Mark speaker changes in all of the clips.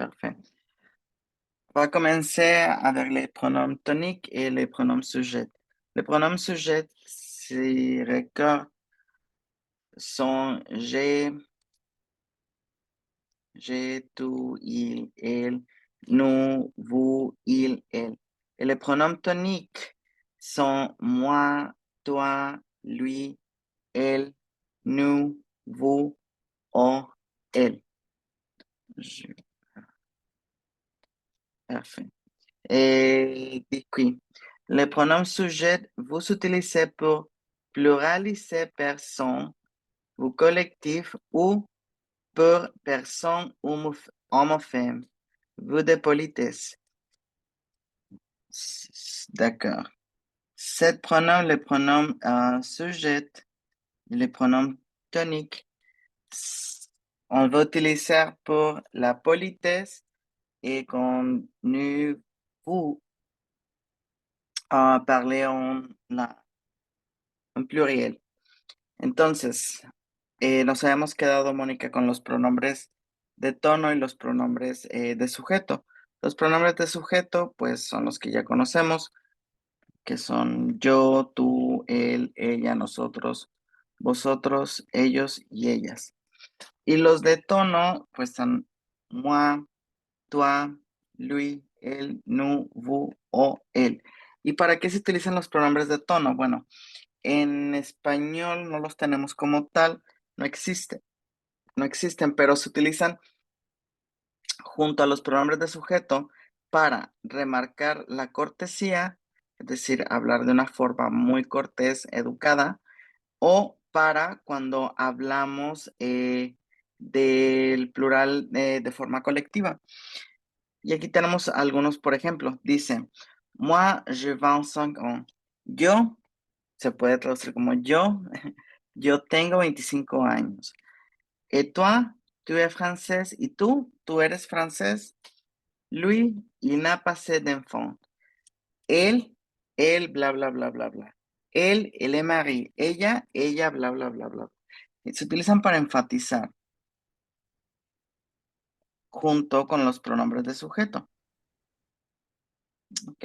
Speaker 1: Parfait. On va commencer avec les pronoms toniques et les pronoms sujets. Les pronoms sujets, si record, sont j'ai, tu, il, elle, nous, vous, il, elle. Et les pronoms toniques sont moi, toi, lui, elle, nous, vous, on, elle. Parfait. Et puis, les pronoms sujets, vous utilisez pour pluraliser personne ou collectif ou pour personne homophobe. Vous de politesse. D'accord. Ces pronoms, les pronoms sujets, les pronoms toniques, on va utiliser pour la politesse et quand nous vous parler en pluriel. Entonces, nos habíamos quedado, Mónica, con los pronombres de tono y los pronombres de sujeto. Los pronombres de sujeto, pues, son los que ya conocemos, que son yo, tú, él, ella, nosotros, vosotros, ellos y ellas. Y los de tono, pues, son moi, toi, lui, él, nous, vous o él. ¿Y para qué se utilizan los pronombres de tono? Bueno, en español no los tenemos como tal, no existen, pero se utilizan junto a los pronombres de sujeto para remarcar la cortesía, es decir, hablar de una forma muy cortés, educada, o para cuando hablamos del plural de forma colectiva. Y aquí tenemos algunos, por ejemplo, dice, moi, je 25 ans. Yo, se puede traducir como yo tengo 25 años. Et toi, tu es francés. ¿Y tú eres francés? Lui, il n'a pas d'enfant. Él, bla, bla, bla, bla, bla. Él est marié. Ella, bla, bla, bla, bla. Y se utilizan para enfatizar junto con los pronombres de sujeto. ¿Ok?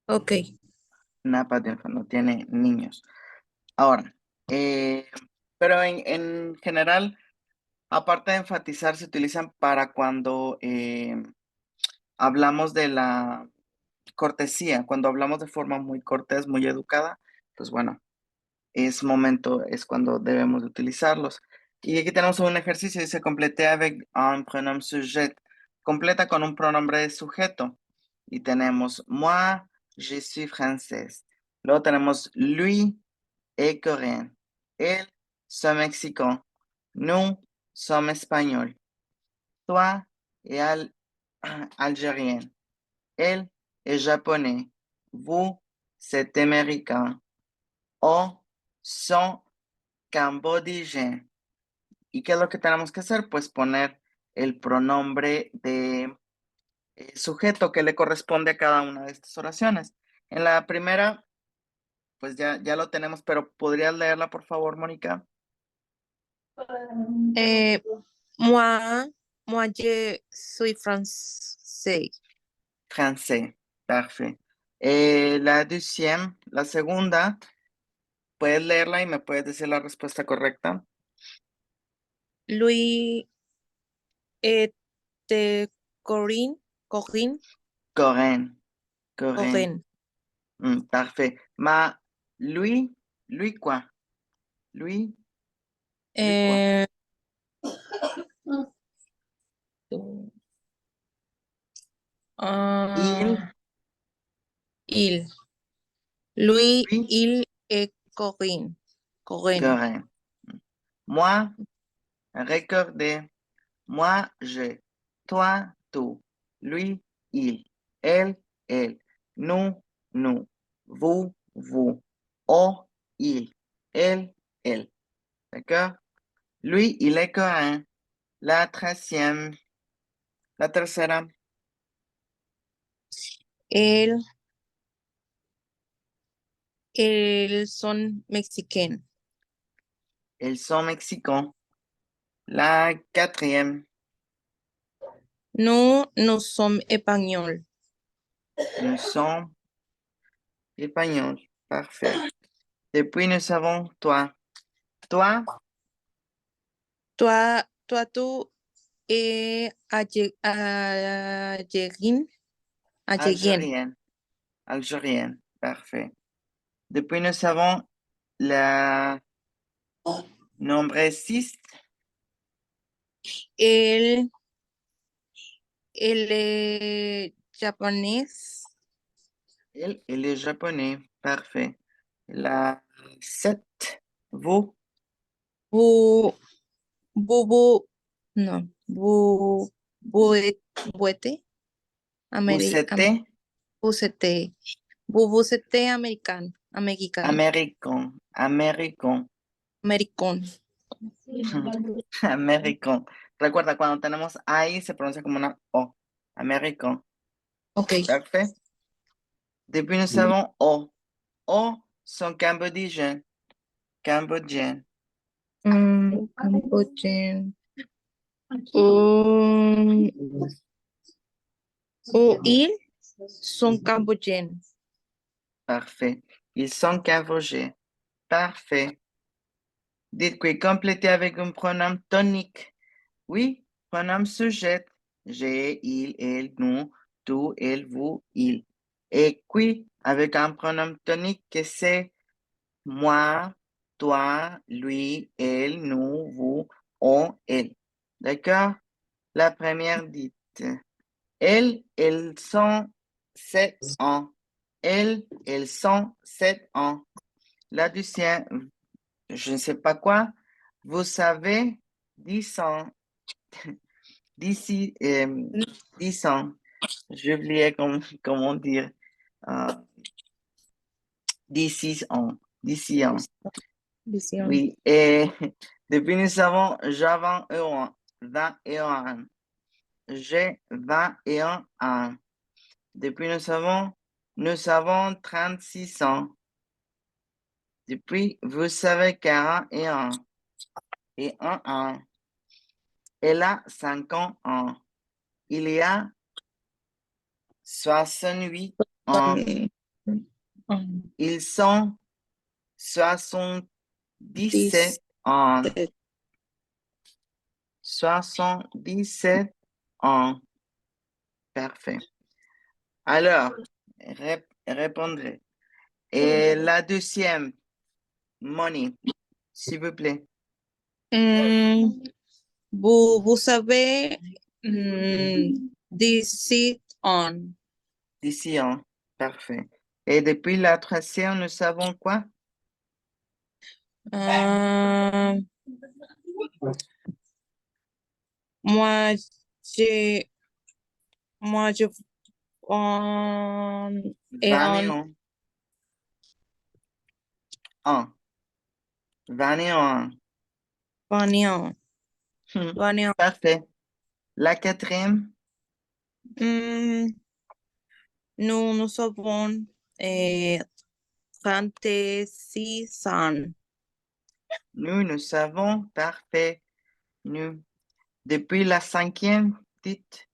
Speaker 2: Ok.
Speaker 1: N'a pas d'enfant, no tiene niños. Ahora, pero en general, aparte de enfatizar, se utilizan para cuando hablamos de la cortesía, cuando hablamos de forma muy cortés, muy educada, pues bueno, es cuando debemos de utilizarlos. Y aquí tenemos un ejercicio, dice, compléter avec un pronom sujet. Completa con un pronombre de sujeto. Y tenemos, moi, je suis française. Luego tenemos, lui est coréen. Él, c'est mexicain. Nous, sommes espagnol. Toi, est algérien. Él es japonés. Vous, c'est américain. O, son cambodgien. ¿Y qué es lo que tenemos que hacer? Pues poner el pronombre de sujeto que le corresponde a cada una de estas oraciones. En la primera, pues ya lo tenemos, pero ¿podrías leerla, por favor, Mónica?
Speaker 2: Eh, moi, moi, je suis français.
Speaker 1: Français. Parfait. La deuxième, la segunda, ¿puedes leerla y me puedes decir la respuesta correcta?
Speaker 2: Lui est de Corinne, Corinne,
Speaker 1: Coréen. Coréen.
Speaker 2: Corinne.
Speaker 1: Parfait. Lui quoi? Lui quoi?
Speaker 2: Eh,
Speaker 1: Il,
Speaker 2: ah, il. Lui,
Speaker 1: lui,
Speaker 2: il et Corinne. Corinne.
Speaker 1: Coréen. Moi, recordez. Moi, je. Toi, tu. Lui, il. Elle. Nous. Vous. On, il. Elle. D'accord? Lui, il est coréen. La troisième. La tercera.
Speaker 2: Él, Ils sont mexicains.
Speaker 1: Ils sont mexicains. La quatrième.
Speaker 2: Nous sommes espagnols.
Speaker 1: Nous sommes espagnols. Parfait. Depuis, nous avons toi. Toi,
Speaker 2: Tú algérien. Algérien.
Speaker 1: algérienne. Algérienne. Parfait. Depuis, nous avons le nombre 6.
Speaker 2: El, el japonés.
Speaker 1: Il est japonais. Parfait. La 7. Vous.
Speaker 2: Bu, bubu, no, buete,
Speaker 1: Vous
Speaker 2: ameri,
Speaker 1: c'était
Speaker 2: busete, bubusete americano, americano,
Speaker 1: américain. Américain.
Speaker 2: americón.
Speaker 1: Américain. Recuerda, cuando tenemos ahí se pronuncia como una O. Américain.
Speaker 2: Ok.
Speaker 1: Parfait. Depuis, nous avons O. O sont cambodgiens. Cambodgiens.
Speaker 2: Cambodgian. Um, ils sont cambodgiens.
Speaker 1: Parfait. Ils sont cambodgiens. Parfait. Dites que complétez avec un pronom tonique. Oui, pronom sujet. J'ai, il, elle, nous, tu, elle, vous, il. Et puis, avec un pronom tonique que c'est moi, toi, lui, elle, nous, vous, on, elle. D'accord? La première dite. Elles sont 7 ans. Elles sont 7 ans. La deuxième, je ne sais pas quoi. Vous savez, 10 ans. D'ici, 10 ans. J'ai oublié comment dire. euh, d'ici ans. D'ici ans.
Speaker 2: Visión.
Speaker 1: Oui. Et depuis, nous avons j'avais 21 ans. J'ai 21 ans. Depuis, nous avons 36 ans. Depuis, vous savez 41 et 1 an. Elle a 50 ans. Il y a 68 ans. Ils sont 77 ans. 77 ans. Parfait. Alors, répondrez. Et la deuxième, money, s'il vous plaît.
Speaker 2: Vous savez, 18 ans.
Speaker 1: D'ici ans. Parfait. Et depuis la troisième, nous savons quoi?
Speaker 2: Euh, moi, j'ai, je et en
Speaker 1: 21 ans. 21 ans.
Speaker 2: 21.
Speaker 1: Hmm, Parfait. La quatrième,
Speaker 2: Nous savons 36 ans.
Speaker 1: nous savons. Parfait. Nous. Depuis la cinquième, dites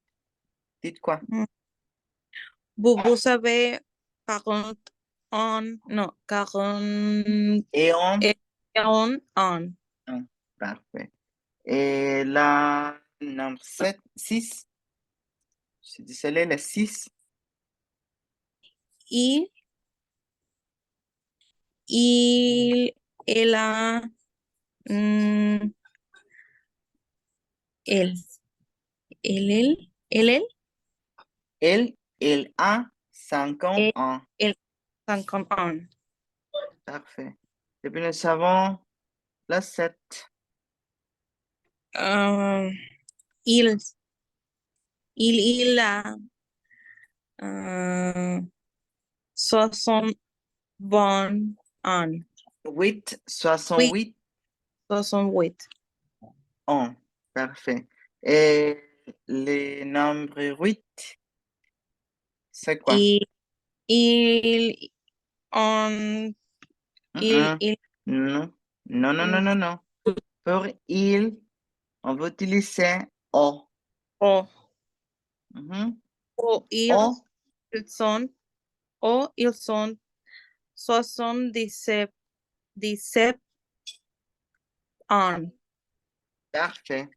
Speaker 1: quoi?
Speaker 2: Vous savez 40 ans, non, 40
Speaker 1: Et on?
Speaker 2: et 1 ans.
Speaker 1: Parfait. Et la number 7, 6. Je suis désolé, la 6.
Speaker 2: Il, elle a, elle, elle,
Speaker 1: Elle a 50
Speaker 2: elle,
Speaker 1: ans.
Speaker 2: elle, 50 ans.
Speaker 1: Parfait. Depuis, nous savons la 7.
Speaker 2: Il, il a 60 bon ans.
Speaker 1: 8,
Speaker 2: Oui,
Speaker 1: 68
Speaker 2: 68.
Speaker 1: ans. Parfait. Et le nombre 8, c'est quoi?
Speaker 2: Il, il, on,
Speaker 1: Mm-mm.
Speaker 2: il,
Speaker 1: Non. Non, non, non, non, non. Pour il, on va utiliser O.
Speaker 2: oh,
Speaker 1: Ujú.
Speaker 2: O
Speaker 1: O,
Speaker 2: ils sont, o ils sont 77 ans.
Speaker 1: parfait,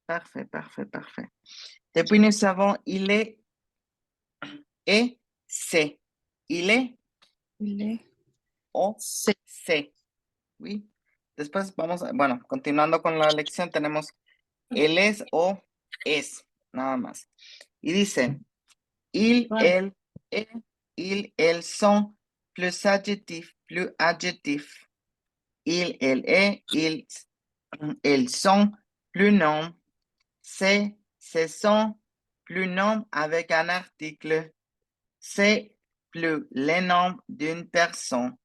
Speaker 1: parfait, parfait, parfait. Et puis nous avons il est et c'est. Il est o
Speaker 2: C'est
Speaker 1: c'est. Oui. Después vamos, bueno, continuando con la lección, tenemos él es o es, nada más. Y dice, il, elle, et, il, elles sont, plus adjectif, plus adjectif. Il, elle, est, ils, elles sont, plus nom. C'est, ce sont, plus nom avec un article. C'est plus le nom d'une personne.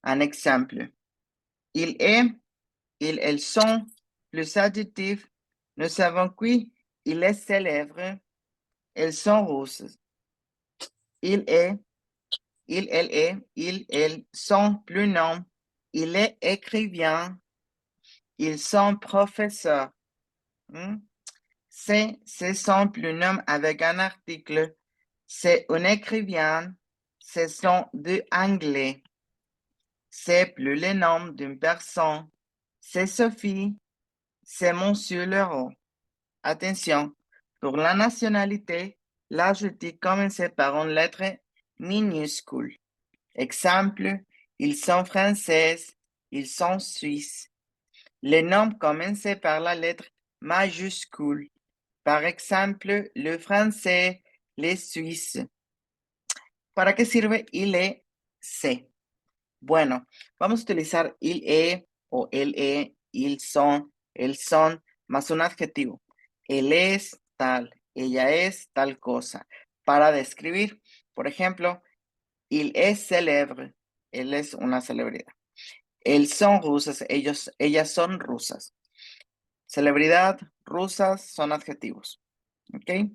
Speaker 1: Un exemple. Il est, ils, elles sont, plus adjectif. Nous savons qu'il est célèbre. Elles sont roses. Il est, il, elle est, ils, elles sont plus noms. Il est écrivain. Ils sont professeurs. Hmm? C'est, ce sont plus noms avec un article. C'est un écrivain. Ce sont deux anglais. C'est plus le nom d'une personne. C'est Sophie. C'est Monsieur Leroux. Attention, pour la nationalité, l'adjectif commence par une lettre minuscule. Exemple, ils sont français, ils sont suisses. Les noms commencent par la lettre majuscule. Par exemple, le français, les suisses. ¿Para qué sirve il est, c'est? Bueno, vamos a utilizar il est o el est, ils son, más un adjetivo. Él es tal, ella es tal cosa. Para describir, por ejemplo, il est célèbre, él es una celebridad. Elles son rusas, ellas son rusas. Celebridad, rusas son adjetivos. ¿Ok?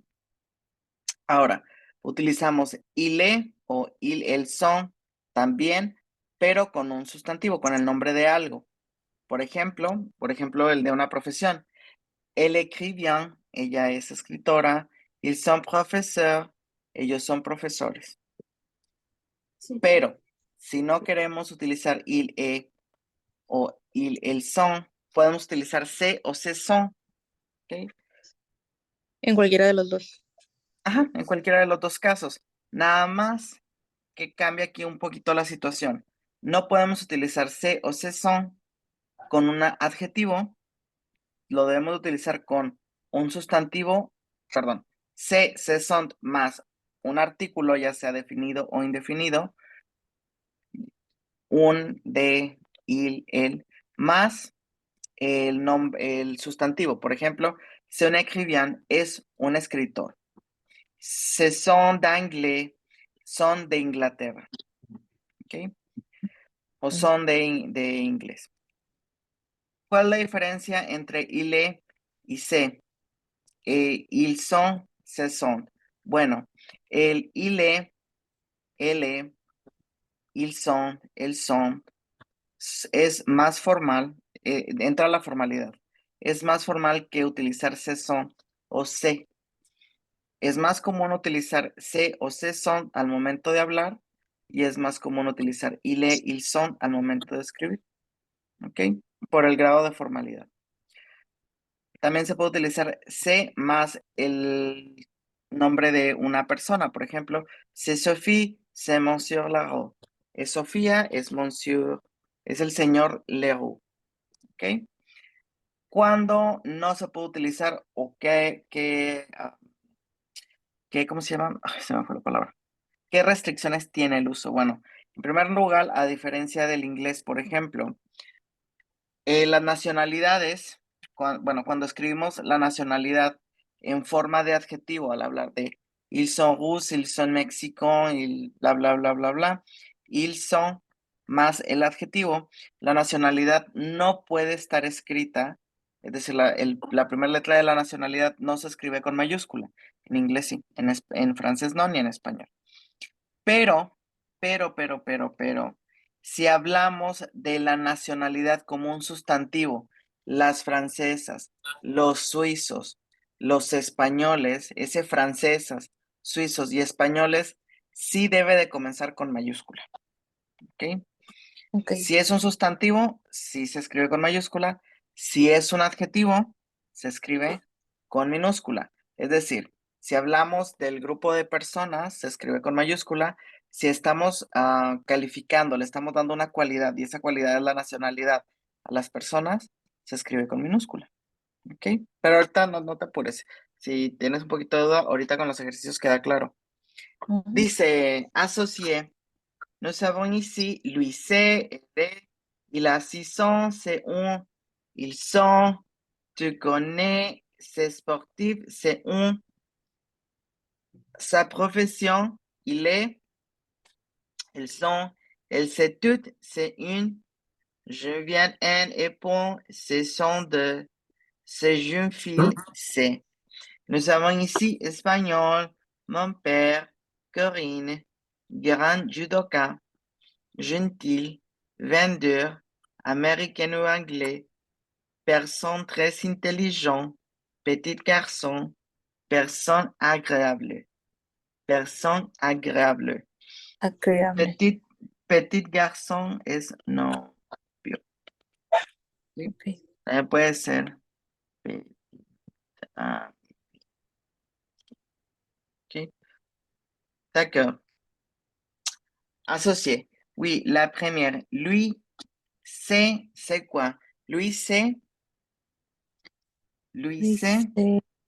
Speaker 1: Ahora, utilizamos il est o il, elles son también, pero con un sustantivo, con el nombre de algo. Por ejemplo, el de una profesión. Elle écrit bien, ella es escritora. Ils sont professeurs, ellos son profesores. Pero si no queremos utilizar il est o il, elles son, podemos utilizar se o ce sont. ¿Ok?
Speaker 2: en cualquiera de los dos.
Speaker 1: Ajá, en cualquiera de los dos casos. Nada más que cambia aquí un poquito la situación. No podemos utilizar se o ce sont con un adjetivo, lo debemos utilizar con un sustantivo, perdón, se sont más un artículo, ya sea definido o indefinido, un, de, il, el, más el nombre, el sustantivo. Por ejemplo, c'est un écrivain es un escritor. Ce sont d'anglais, son de Inglaterra. ¿Ok? O son de inglés. ¿Cuál es la diferencia entre il est y se? Ils sont, ce sont. Bueno, el il est, elle est, ils sont, elles sont, es más formal, entra la formalidad. Es más formal que utilizar ce sont o se. Es más común utilizar se o ce sont al momento de hablar y es más común utilizar il est, ils sont al momento de escribir. ¿Ok? Por el grado de formalidad. También se puede utilizar se más el nombre de una persona. Por ejemplo, c'est Sophie, c'est Monsieur Leroux. Es Sofía, es Monsieur, es el señor Leroux. ¿Ok? Cuando no se puede utilizar o ¿cómo se llama? Ay, se me fue la palabra. ¿Qué restricciones tiene el uso? Bueno, en primer lugar, a diferencia del inglés, por ejemplo, las nacionalidades, cuando escribimos la nacionalidad en forma de adjetivo, al hablar de ils sont russes, ils sont mexicanos, bla, bla, bla, bla, bla, ils sont más el adjetivo, la nacionalidad no puede estar escrita, es decir, la primera letra de la nacionalidad no se escribe con mayúscula, en inglés sí, en francés no, ni en español. Pero, pero, si hablamos de la nacionalidad como un sustantivo, las francesas, los suizos, los españoles, ese francesas, suizos y españoles, sí debe de comenzar con mayúscula, ¿ok?
Speaker 2: Ok.
Speaker 1: Si es un sustantivo, sí se escribe con mayúscula. Si es un adjetivo, se escribe con minúscula. Es decir, si hablamos del grupo de personas, se escribe con mayúscula. Si estamos calificando, le estamos dando una cualidad y esa cualidad es la nacionalidad a las personas, se escribe con minúscula. ¿Ok? Pero ahorita no te apures. Si tienes un poquito de duda, ahorita con los ejercicios queda claro.
Speaker 2: Ujú.
Speaker 1: Dice, asocié. Nous avons ici Louis C. et D. Il a 6 ans, c'est un. Ils sont, tu connais, c'est sportif, c'est un. Sa profession, il est, ils sont, elles c'est toutes, c'est une. Je viens un et point, ce sont de, ces jeunes filles, c'est. Nous avons ici espagnol, mon père, Corinne, grand judoka, gentil, vendeur, américain ou anglais, personne très intelligent, petit garçon, personne agréable, personne agréable.
Speaker 2: Agreeable.
Speaker 1: Petit, petit garçon es no. ¿Sí?
Speaker 2: Ok.
Speaker 1: También puede ser. eh, ah, ok. D'accord. Associé. Oui, la première. Lui, c'est quoi? Lui, c'est
Speaker 2: Dice,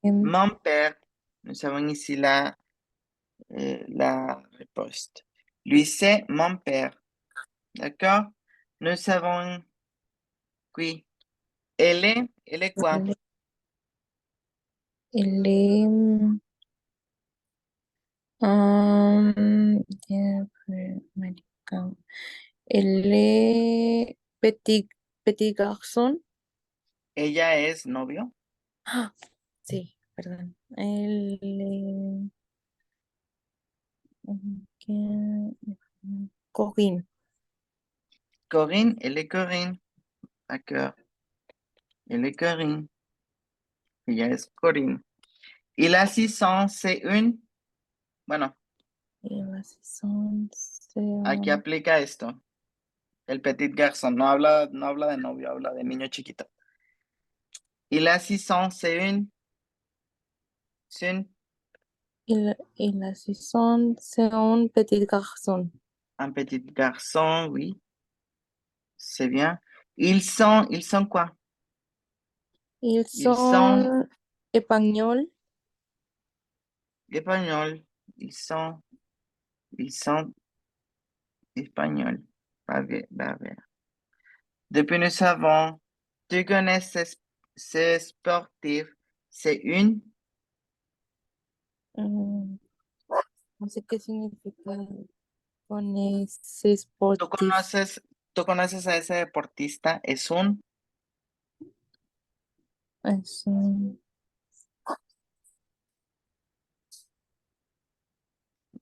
Speaker 1: mon père. Nous avons ici la riposte. Lui, c'est mon père. D'accord? Nous avons, oui. Elle est quoi?
Speaker 2: el, el, em, yeah, americano. Petit, petit garçon.
Speaker 1: Ella es novio.
Speaker 2: Ah, sí, perdón. Corinne.
Speaker 1: Corinne, elle est Corinne. D'accord. Elle est Corinne. Ella es Corinne. Y la 600, c'est une. Bueno,
Speaker 2: Y las son,
Speaker 1: aquí
Speaker 2: son,
Speaker 1: aplica esto. El petit garçon no habla de novio, habla de niño chiquito. Y la 600,
Speaker 2: y las son un petit garçon.
Speaker 1: un petit garçon, oui, c'est bien. Ils sont quoi?
Speaker 2: Ils
Speaker 1: Ils sont
Speaker 2: sont espagnol.
Speaker 1: espagnols. Ils sont espagnols. Va ver. Depuis nous savons, tu connais ces sportifs. C'est une.
Speaker 2: Mm, no sé qué significa con ese
Speaker 1: ¿Tú
Speaker 2: sportif.
Speaker 1: conoces, tú conoces a ese deportista? Es un.
Speaker 2: Es un,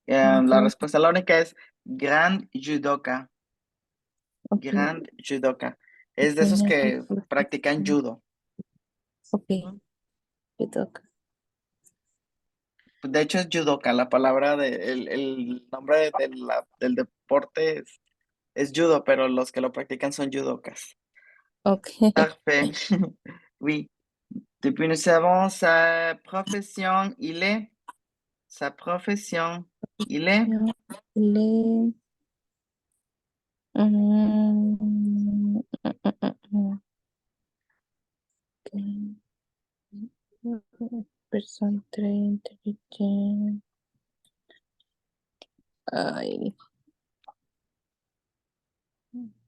Speaker 1: La
Speaker 2: ok,
Speaker 1: respuesta la única es Grand Judoka.
Speaker 2: ok,
Speaker 1: Grand Judoka. Es de esos
Speaker 2: tiene
Speaker 1: que practican
Speaker 2: respuesta.
Speaker 1: judo.
Speaker 2: Ok,
Speaker 1: Ujú.
Speaker 2: te toca.
Speaker 1: De hecho, es judoka. La palabra el nombre del deporte es judo, pero los que lo practican son judokas.
Speaker 2: Ok.
Speaker 1: Parfait. Oui. Depuis nous savons sa profession, sa profession, il est,
Speaker 2: Yo le, mm, mm, Persona inteligente. Ay,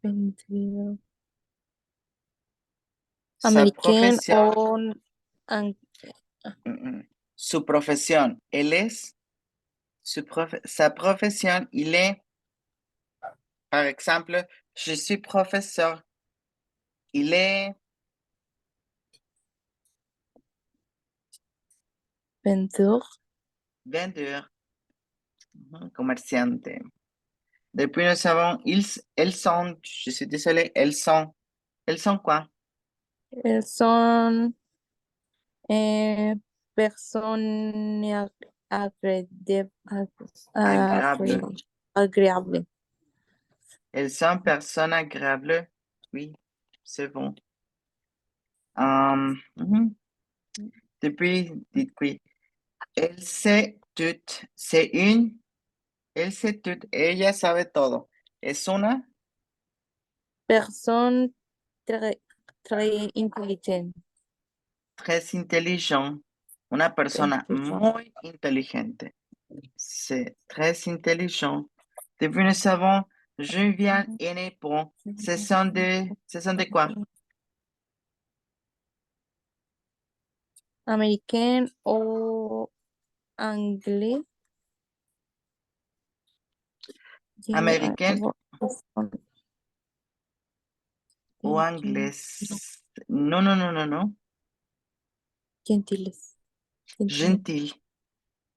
Speaker 2: vendido.
Speaker 1: sa
Speaker 2: American
Speaker 1: profesión,
Speaker 2: on an-
Speaker 1: su profesión, él es, sa profesión, il est, par exemple, je suis professeur, il est
Speaker 2: vendedor.
Speaker 1: vendeur, comerciante. Depuis nous savons, elles sont, je suis désolé, elles sont quoi?
Speaker 2: Son Personne agréable.
Speaker 1: Agréable.
Speaker 2: Agréable.
Speaker 1: Elles sont personnes agréables. Oui, c'est bon. Mhm. Depuis, dites oui. Elle sait tout. C'est une. Elle sait tout. Ella sabe todo. Es una.
Speaker 2: Personne très intelligente.
Speaker 1: Très intelligent. Una persona
Speaker 2: Intelligent.
Speaker 1: muy inteligente. C'est très intelligent. Depuis nous savons, Julien et Népon. Ce sont de quoi?
Speaker 2: Américain ou anglais.
Speaker 1: Américaine ou anglais? Non, non, non, non, non.
Speaker 2: Gentiles.
Speaker 1: Gentil.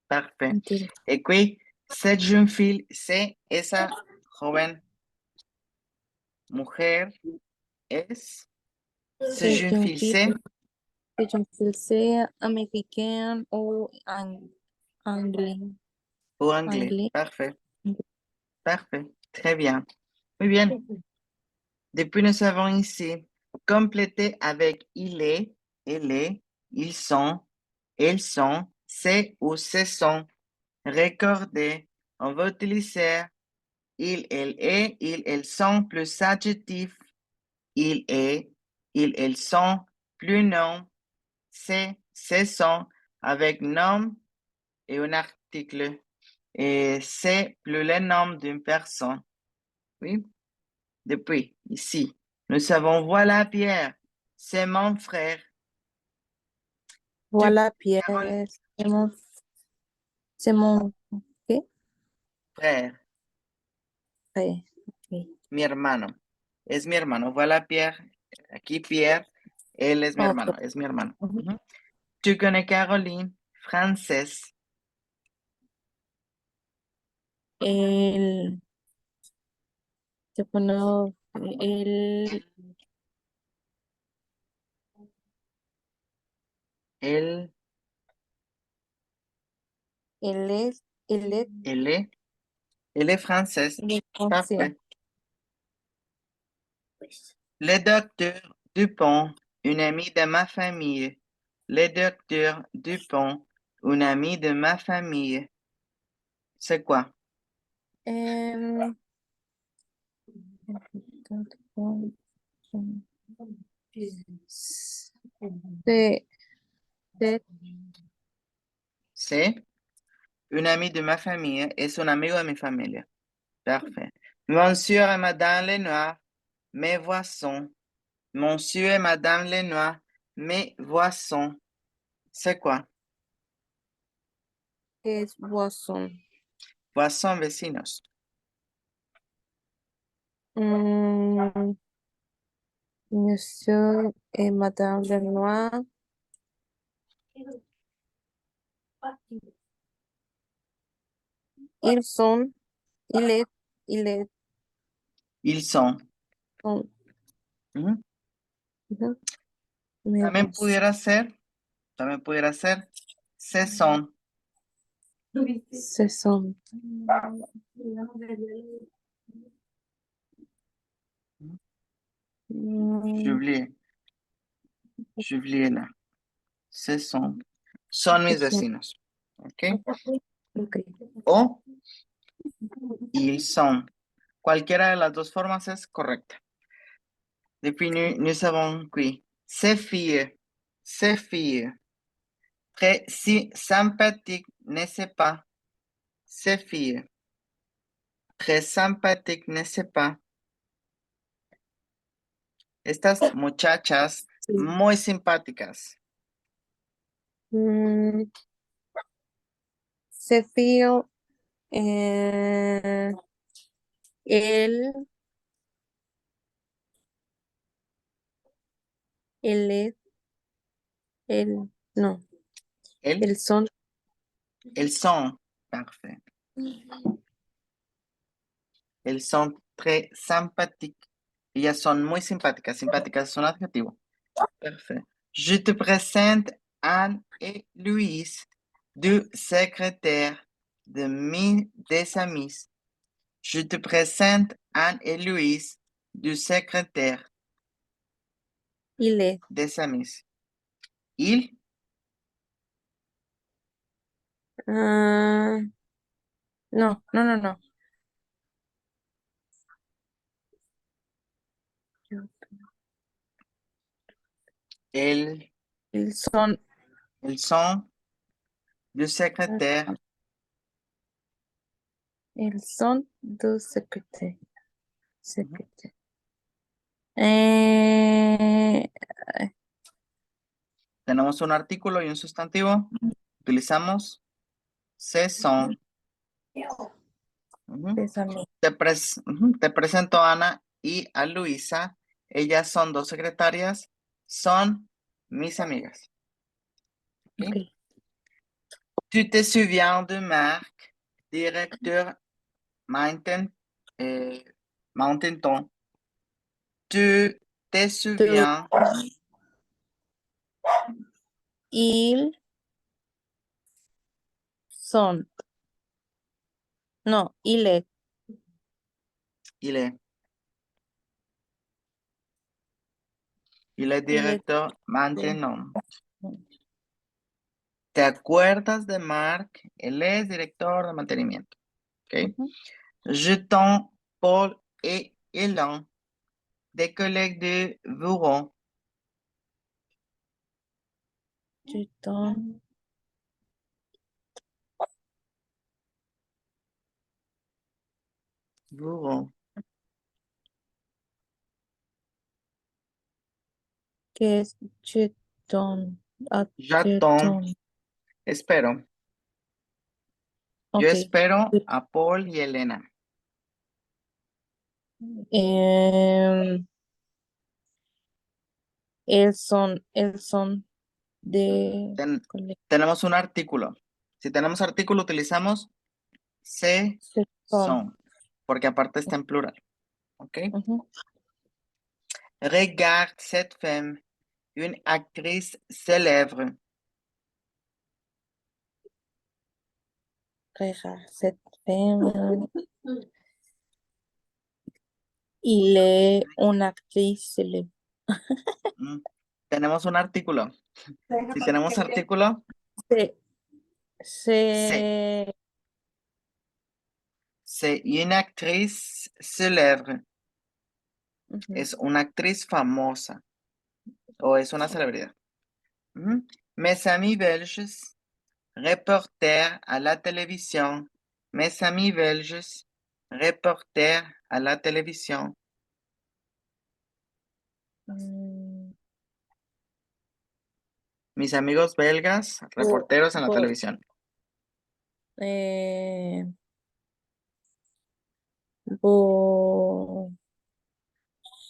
Speaker 1: Parfait.
Speaker 2: Gentil.
Speaker 1: Et puis, cette jeune fille, c'est esa joven mujer, es. Ce
Speaker 2: C'est
Speaker 1: jeune fille,
Speaker 2: gentil.
Speaker 1: c'est.
Speaker 2: C'est gentil. C'est américain ou anglais.
Speaker 1: Ou anglais.
Speaker 2: Anglais.
Speaker 1: Parfait. Parfait. Très bien. Muy bien. Depuis, nous avons ici complété avec il est, elle est, ils sont, elles sont, c'est ou ce sont. Recordez, on va utiliser il, elle est, ils, elles sont plus adjectif, il est, ils, elles sont plus nom, c'est, ce sont avec nom et un article. Et c'est plus le nom d'une personne. Oui. Depuis, ici, nous avons voilà Pierre, c'est mon frère. Tu
Speaker 2: Voilà,
Speaker 1: connais
Speaker 2: Pierre.
Speaker 1: Carole?
Speaker 2: C'est mon ¿qué?
Speaker 1: Frère,
Speaker 2: Frère. Ok.
Speaker 1: mi hermano. Es mi hermano. Voilà Pierre. Aquí Pierre, él es mi
Speaker 2: Ok.
Speaker 1: hermano, es mi hermano. Ujú. Tu connais Caroline, française.
Speaker 2: El, te pongo el,
Speaker 1: Elle,
Speaker 2: el es,
Speaker 1: elle est, elle est française.
Speaker 2: el es francés.
Speaker 1: Parfait. Le docteur Dupont, une amie de ma famille. Le docteur Dupont, une amie de ma famille. C'est quoi?
Speaker 2: Em, de, de,
Speaker 1: C'est une amie de ma famille. Es un amigo de mi familia. Parfait. Monsieur et Madame Lenoir, mes voisins. Monsieur et Madame Lenoir, mes voisins. C'est quoi?
Speaker 2: es boisson.
Speaker 1: Voisins vecinos.
Speaker 2: Mm, Monsieur et Madame Lenoir. Ils sont, il est,
Speaker 1: Ils sont.
Speaker 2: son,
Speaker 1: Ujú.
Speaker 2: mes
Speaker 1: También
Speaker 2: voisins.
Speaker 1: pudiera ser, ce sont.
Speaker 2: Ce sont. Mm,
Speaker 1: J'ai oublié là. Ce sont. Son
Speaker 2: ce
Speaker 1: mis
Speaker 2: sont.
Speaker 1: vecinos. ¿Ok?
Speaker 2: Ok.
Speaker 1: O ils sont. Cualquiera de las dos formas es correcta. Depuis, nous avons qui? Ces filles. Ces filles. Très si sympathique, n'est-ce pas? Ces filles. Très sympathique, n'est-ce pas? Estas muchachas
Speaker 2: Sí.
Speaker 1: muy simpáticas.
Speaker 2: Mm, se fío, eh, él, él es, él, no,
Speaker 1: Elles,
Speaker 2: el son,
Speaker 1: elles sont. Parfait. Elles sont très sympathiques. Ellas son muy simpáticas. Simpáticas es un adjetivo. Parfait. Je te présente Anne et Louise, du secrétaire des amis. Je te présente Anne et Louise, du secrétaire
Speaker 2: Il est.
Speaker 1: des amis. Il,
Speaker 2: Ah, no, no, no, no.
Speaker 1: elle,
Speaker 2: Ils sont,
Speaker 1: ils sont du secrétaire.
Speaker 2: ils sont deux secrétaires.
Speaker 1: Ujú.
Speaker 2: Secrétaire. Eh,
Speaker 1: Tenemos un artículo y un sustantivo. Utilizamos ce sont. Ujú.
Speaker 2: Des amis.
Speaker 1: Te presento a Ana y a Luisa. Ellas son dos secretarias. Son mis amigas. ¿Ok?
Speaker 2: Ok.
Speaker 1: Tu te souviens de Marc, directeur eh, Mountain. Tu te
Speaker 2: Tu-
Speaker 1: souviens,
Speaker 2: Ils sont. No, il est.
Speaker 1: il est, il est
Speaker 2: Il est.
Speaker 1: directeur
Speaker 2: de-
Speaker 1: maintenant. ¿Te acuerdas de Marc? Él es director de mantenimiento. ¿Ok?
Speaker 2: Ujú.
Speaker 1: Jeton, Paul et Hélène, des collègues de bureau.
Speaker 2: Tu donnes.
Speaker 1: Bureau.
Speaker 2: Que tu donnes. Ah, tu
Speaker 1: J'attends,
Speaker 2: donnes.
Speaker 1: espero. Yo
Speaker 2: Ok.
Speaker 1: espero a Paul y Elena.
Speaker 2: Em, Ils sont de
Speaker 1: Ten-
Speaker 2: colegio.
Speaker 1: tenemos un artículo. Si tenemos artículo, utilizamos se
Speaker 2: Son.
Speaker 1: son, porque aparte está en plural. ¿Ok?
Speaker 2: Ujú.
Speaker 1: Regarde cette femme, une actrice célèbre.
Speaker 2: Regarde cette femme. Il est une actrice célèbre.
Speaker 1: Mm. Tenemos un artículo. Si tenemos artículo,
Speaker 2: C'est,
Speaker 1: c'est.
Speaker 2: c'est,
Speaker 1: C'est une actrice célèbre.
Speaker 2: ujú.
Speaker 1: Es una actriz famosa o es una celebridad. Ujú. Mes amis belges, reporter à la télévision. Mes amis belges, reporter à la télévision.
Speaker 2: Mm,
Speaker 1: Mis amigos belgas,
Speaker 2: bo-
Speaker 1: reporteros en la
Speaker 2: bo-
Speaker 1: televisión.
Speaker 2: eh, bo-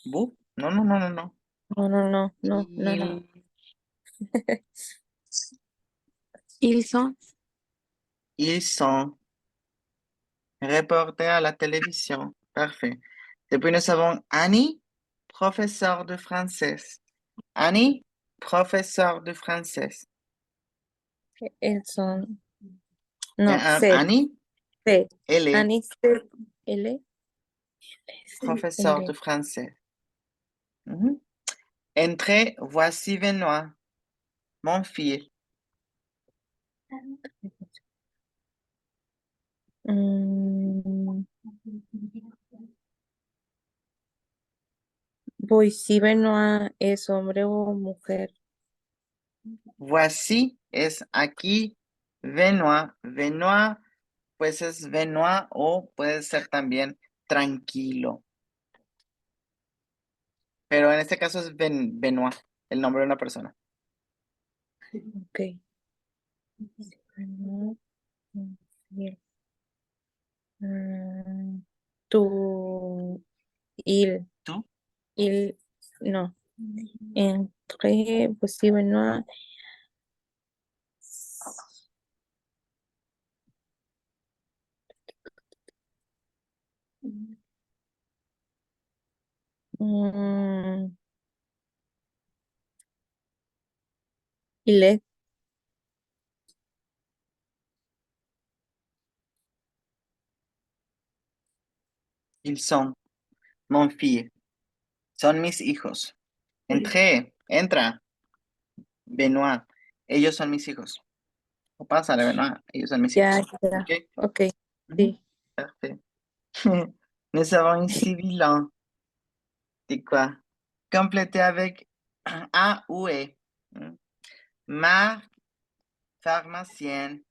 Speaker 1: ¿Bu? No, no, no, no, no.
Speaker 2: no, no, no, no, no, no.
Speaker 1: Il-
Speaker 2: Ils sont,
Speaker 1: Ils sont reporters à la télévision. Parfait. Depuis, nous avons Annie, professeur de français. Annie, professeur de français.
Speaker 2: ils sont, no, c'est,
Speaker 1: Annie,
Speaker 2: c'est,
Speaker 1: elle est
Speaker 2: Annie, c'est, elle est, elle
Speaker 1: professeur de
Speaker 2: est.
Speaker 1: français. Mhm. Entrez, voici Benoît, mon fils.
Speaker 2: Mm, pues si Benoit es hombre o mujer.
Speaker 1: Voici es aquí Benoît. Benoît, pues es Benoît o puede ser también tranquilo. Pero en este caso es Benoît, el nombre de una persona.
Speaker 2: Ok. Benoit, mujer. Mm, tu, il,
Speaker 1: ¿Tú?
Speaker 2: il, no. Entre, pues sí, Benoit. Mm, il est.
Speaker 1: Ils sont mon fille. Son mis hijos. Entra. Benoit. Ellos son mis hijos. O pásale, Benoit. Ellos son mis
Speaker 2: Ya,
Speaker 1: hijos.
Speaker 2: ya.
Speaker 1: Ok.
Speaker 2: Ok,
Speaker 1: Mhm.
Speaker 2: sí.
Speaker 1: Parfait. Nous avons ici bilan. C'est quoi? Compléter avec A ou E. Ma pharmacienne.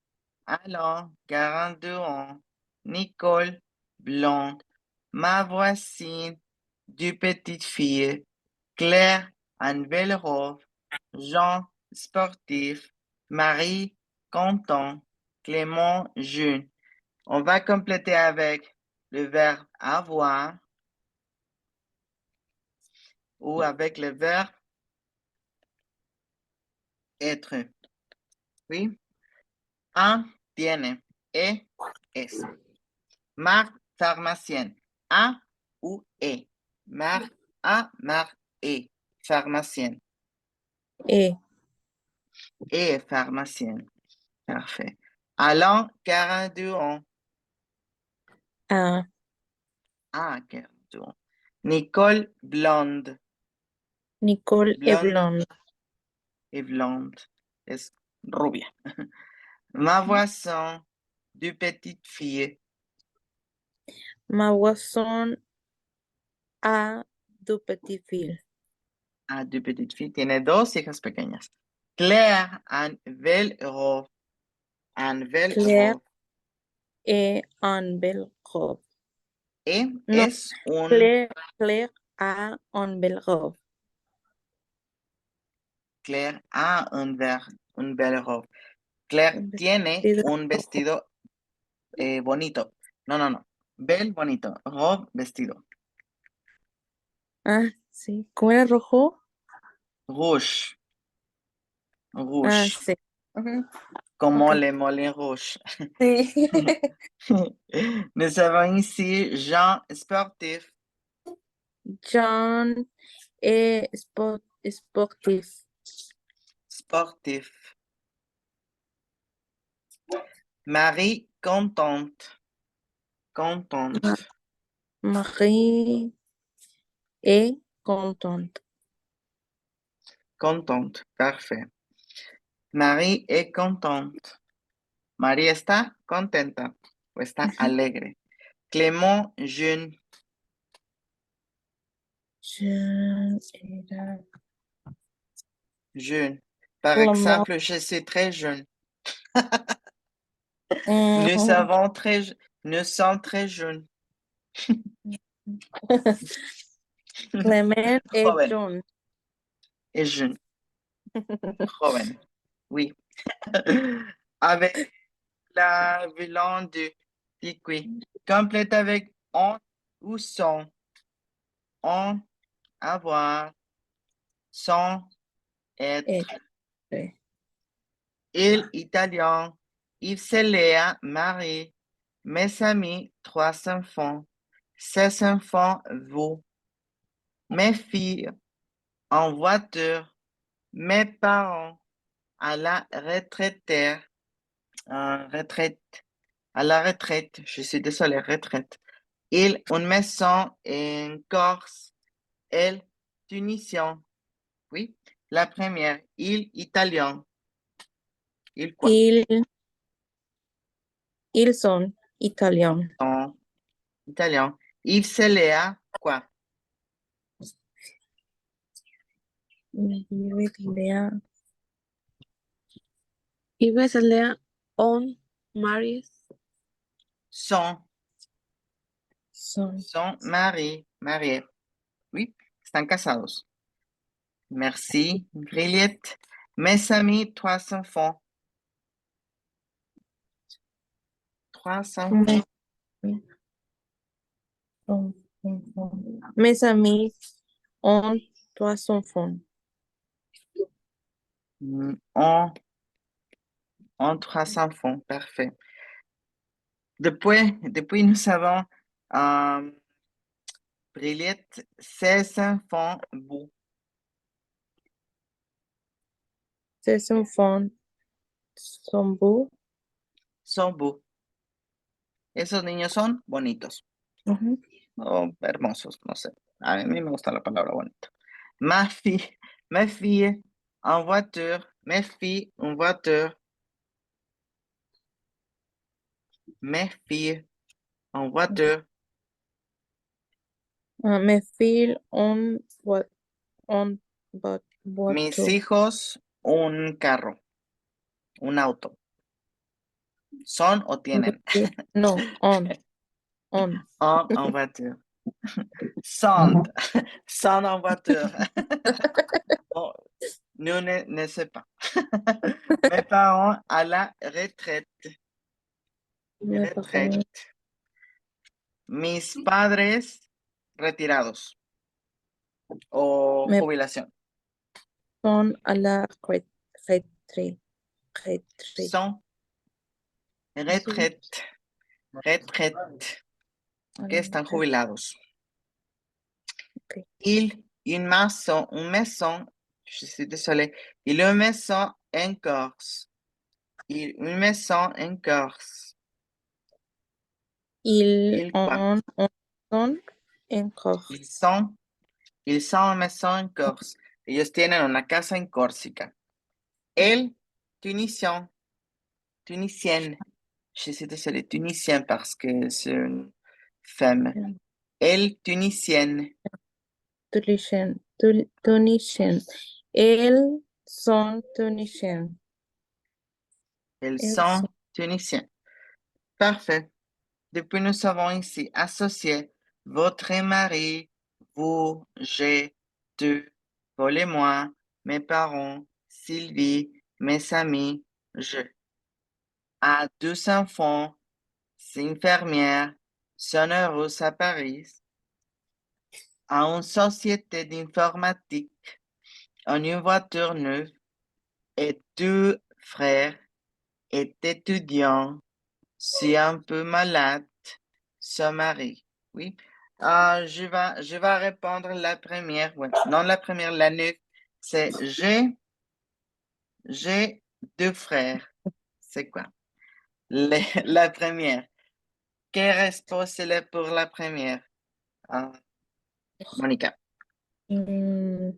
Speaker 1: Alain, 42 ans. Nicole, blonde. Ma voisine, deux petites filles. Claire, une belle robe. Jean, sportif. Marie, content. Clément, jeune. On va compléter avec le verbe avoir ou avec le verbe être. Oui. Un, tiene. E, es. Mar, pharmacienne. A ou E. Mar, A, Mar, E. Pharmacienne.
Speaker 2: E,
Speaker 1: E, pharmacienne. Parfait. Alain, 42 ans.
Speaker 2: A,
Speaker 1: Ah, 42 ans. Nicole, blonde.
Speaker 2: Nicole est
Speaker 1: Blonde
Speaker 2: blonde.
Speaker 1: et blonde. Es rubia. Ma voisin, deux petites filles.
Speaker 2: Ma voisine a deux petites filles.
Speaker 1: Ah, deux petites filles. Tiene dos hijas pequeñas. Claire, un bel robe. Un bel
Speaker 2: Claire
Speaker 1: robe.
Speaker 2: est en belle robe.
Speaker 1: E
Speaker 2: Non,
Speaker 1: es un.
Speaker 2: Claire a une belle robe.
Speaker 1: Claire a un bel robe. Claire
Speaker 2: Un
Speaker 1: tiene
Speaker 2: vestido.
Speaker 1: un vestido bonito. No, no, no. Bel bonito. Robe, vestido.
Speaker 2: Ah, sí. ¿Cómo era rojo?
Speaker 1: Rouge.
Speaker 2: Ah,
Speaker 1: Rouge.
Speaker 2: sí. Ujú.
Speaker 1: Como
Speaker 2: Ok.
Speaker 1: le moulin rouge.
Speaker 2: Sí.
Speaker 1: Nous avons ici Jean sportif.
Speaker 2: John est sportif.
Speaker 1: Sportif. Marie contente. Contente.
Speaker 2: Marie est contente.
Speaker 1: Contente. Parfait. Marie est contente. Marie está contenta o está alegre. Clément jeune.
Speaker 2: Je era
Speaker 1: Jeune. Par
Speaker 2: Clément.
Speaker 1: exemple, je suis très jeune. Nous
Speaker 2: Mm.
Speaker 1: avons très, nous sommes très jeunes.
Speaker 2: Clement et
Speaker 1: Joven.
Speaker 2: John.
Speaker 1: Et jeune. Joven. Oui. Avec la violon de liquide. Complète avec on ou son. On, avoir, sans,
Speaker 2: Et,
Speaker 1: être. Il, italien. Yves Céléa, Marie. Mes amis, 3 enfants. 6 enfants, vous. Mes filles, en voiture. Mes parents, à la retraite. Retraite. À la retraite. Je suis désolé, retraite. Il, une maison en Corse. Elle, tunisien. Oui. La première, il, italien. Il quoi?
Speaker 2: ils sont italiens.
Speaker 1: En italien. Yves Céléa, quoi?
Speaker 2: Yves Lea on Maris
Speaker 1: Son,
Speaker 2: son
Speaker 1: son mari, marié. Oui, están casados. Merci, Grillette. Mes amis, 3 enfants. 3 enfants.
Speaker 2: mes amis ont 3 enfants.
Speaker 1: En, en 3 enfants, parfait. Depuis nous avons Brillette, 16 enfants, beaux.
Speaker 2: Ces enfants sont beaux.
Speaker 1: Son beaux. Esos niños son bonitos.
Speaker 2: Ujú.
Speaker 1: o hermosos, no sé. A mí me gusta la palabra bonito. Mes filles en voiture, mes filles en voiture, mes filles en voiture.
Speaker 2: Me feel on what on what
Speaker 1: Mis
Speaker 2: to.
Speaker 1: hijos, un carro, un auto. ¿Son o tienen?
Speaker 2: No, on.
Speaker 1: En voiture. Sont, sont en voiture. Oh, nous ne sais pas. Mes parents à la retraite.
Speaker 2: Me
Speaker 1: Retraite.
Speaker 2: parents
Speaker 1: Mis padres retirados o
Speaker 2: me
Speaker 1: jubilación.
Speaker 2: son à la retraite. Retraite.
Speaker 1: Son retraite. Retraite. Que están jubilados.
Speaker 2: Ok.
Speaker 1: Une maison, je suis désolée, il a une maison en Corse. Une maison en Corse. Il quoi?
Speaker 2: Son en Corse.
Speaker 1: Ils sont en maison en Corse. Ellos tienen una casa en Córcega. El tunisien, tunisienne. Je suis désolée, tunisien parce que c'est une femme. El tunisienne.
Speaker 2: Tunisian. El son Tunisian.
Speaker 1: Ils
Speaker 2: El
Speaker 1: sont
Speaker 2: son.
Speaker 1: tunisiens. Parfait. Depuis, nous avons ici associé votre mari, vous, j'ai, tu, Paul et moi, mes parents, Sylvie, mes amis, je. À 2 enfants, c'est infirmière, son heureuse à Paris. À une société d'informatique, en une voiture neuve, et 2 frères est étudiant, si un peu malade, son mari. Oui. Je vais répondre la première. Ouais. Non, la première, la neuve. C'est j'ai 2 frères. C'est quoi? La première. Quelle réponse est pour la première? Ah, Monica.
Speaker 2: Mm,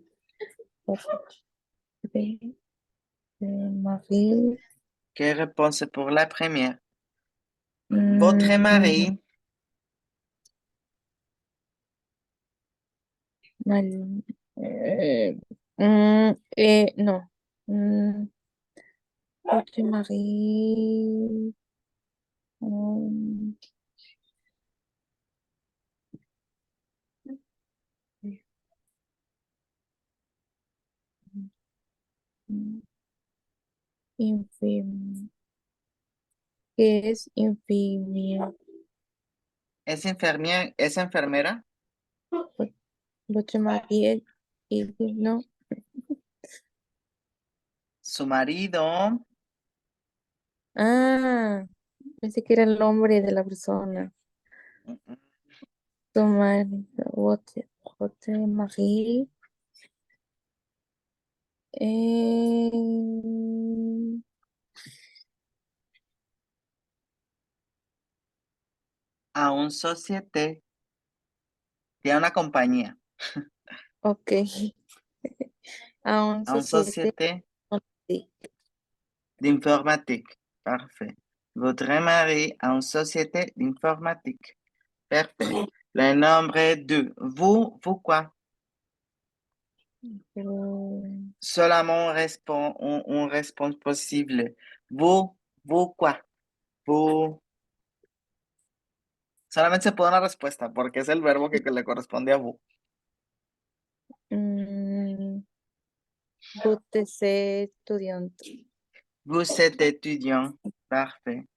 Speaker 2: Marie.
Speaker 1: Quelle réponse est pour la première? Votre mari,
Speaker 2: Mal- no. Votre mari. mm, mm, infirm- ¿Qué es infirmier?
Speaker 1: es enfermera, es enfermera.
Speaker 2: Votre mari no.
Speaker 1: Su marido,
Speaker 2: Ah, pensé que era el nombre de la persona.
Speaker 1: mm, mm,
Speaker 2: Tu marido. Votre mari. Eh,
Speaker 1: a un societe, tiene una compañía,
Speaker 2: ok. A un
Speaker 1: a un
Speaker 2: societe.
Speaker 1: societe
Speaker 2: Sí.
Speaker 1: d'informatique. Parfait. Votre mari a une société d'informatique. Parfait. Le nombre 2. Vous quoi?
Speaker 2: Pero,
Speaker 1: Seulement on réponse possible. Vous quoi? Vous. Solamente se puede una respuesta porque es el verbo que le corresponde a vous.
Speaker 2: mm, Butece estudiante.
Speaker 1: Vous êtes étudiant. Parfait.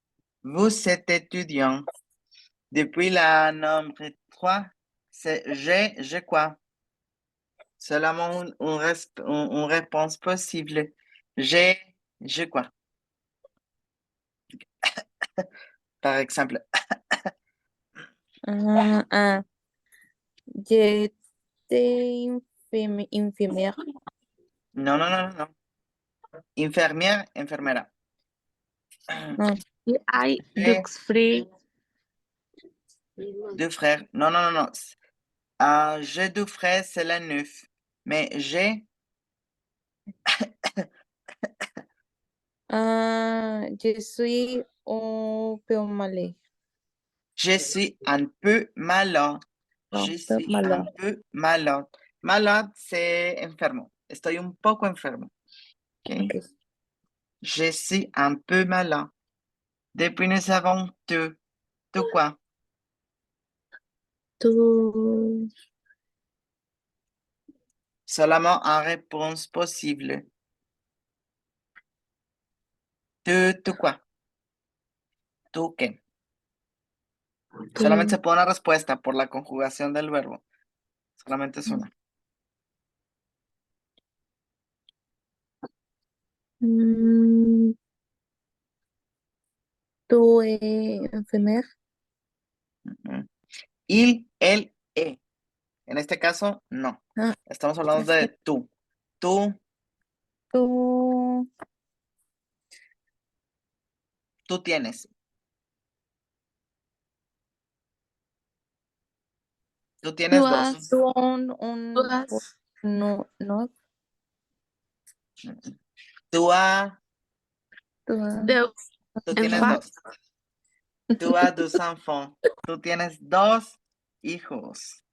Speaker 1: Vous êtes étudiant. Depuis la nombre 3, c'est j'ai quoi? Seulement une réponse possible. J'ai quoi? Par exemple.
Speaker 2: Ah, j'étais infirmière.
Speaker 1: Non, non, non, non. Infirmière, enfermera.
Speaker 2: Non.
Speaker 3: I
Speaker 1: J'ai
Speaker 3: looks free.
Speaker 1: Deux frères. Non, non, non, non. J'ai deux frères, c'est la neuf. Mais j'ai,
Speaker 2: Je suis un peu malade.
Speaker 1: je suis un peu malade.
Speaker 2: Un
Speaker 1: Je
Speaker 2: peu
Speaker 1: suis un
Speaker 2: malade.
Speaker 1: peu malade. Malade, c'est enfermo. Estoy un poco enfermo. Ok.
Speaker 2: Ok.
Speaker 1: Je suis un peu malade. Depuis nous avons deux. De quoi?
Speaker 2: Tu,
Speaker 1: Seulement en réponse possible. De quoi? ¿Tú qué? Solamente se
Speaker 2: tu,
Speaker 1: puede una respuesta por la conjugación del verbo. Solamente es una.
Speaker 2: mm, tu es enfermera.
Speaker 1: Ujú. Il, él, e. En este caso, no.
Speaker 2: Ah,
Speaker 1: Estamos hablando de tú. Tú,
Speaker 2: tu,
Speaker 1: tú tienes. Tú
Speaker 3: Tú
Speaker 1: tienes dos.
Speaker 3: has,
Speaker 2: son
Speaker 3: tú
Speaker 2: un,
Speaker 3: has,
Speaker 2: no, no,
Speaker 1: Tú,
Speaker 2: tu,
Speaker 3: deux
Speaker 1: tú tienes
Speaker 3: enfants.
Speaker 1: dos. Tú as deux enfants. Tú tienes dos hijos.